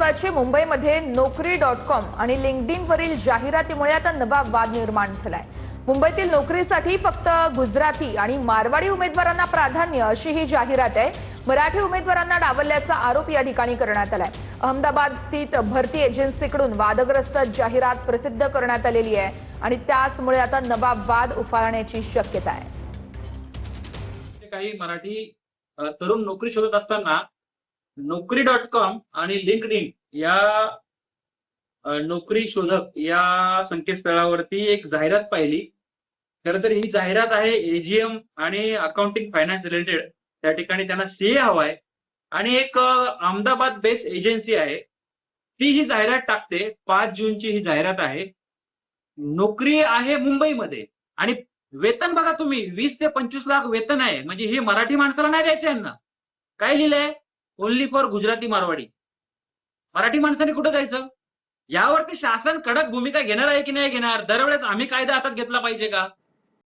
महत्वाचे, मुंबईमध्ये Naukri.com आणि लिंक्डइनवरील जाहिरातीमुळे आता नवा वाद निर्माण झालाय। मुंबईतील नोकरीसाठी फक्त गुजराती आणि मारवाडी उमेदवारांना प्राधान्य अशी ही जाहिरात आहे। मराठी उमेदवारांना डावलल्याचा आरोप या ठिकाणी करण्यात आलाय। अहमदाबाद स्थित भरती एजन्सीकडून वादग्रस्त जाहिरात प्रसिद्ध करण्यात आलेली आहे आणि त्याचमुळे आता नवा वाद उफाळण्याची शक्यता आहे। काही मराठी तरुण नोकरी शोधत असताना Naukri.com आणि लिंक्डइन या नोकरी शोधक या संकेतस्थळावरती एक जाहिरात पाहिली। खरं तर ही जाहिरात आहे एजीएम आणि अकाउंटिंग फायनान्स रिलेटेड। त्या ठिकाणी त्यांना सीए हवाय आणि एक अहमदाबाद बेस्ड एजन्सी आहे, ती ही जाहिरात टाकते। 5 जूनची ही जाहिरात आहे। नोकरी आहे मुंबईमध्ये आणि वेतन बघा तुम्ही 20 ते 25 लाख वेतन आहे। म्हणजे हे मराठी माणसाला नाही द्यायचं यांना। काय लिहिलंय? Only for Gujarati Marwari. मराठी माणसाने कुठे जायचं? यावरती शासन कडक भूमिका घेणार आहे की नाही घेणार? दरवेळेस आम्ही कायदा हातात घेतला पाहिजे का?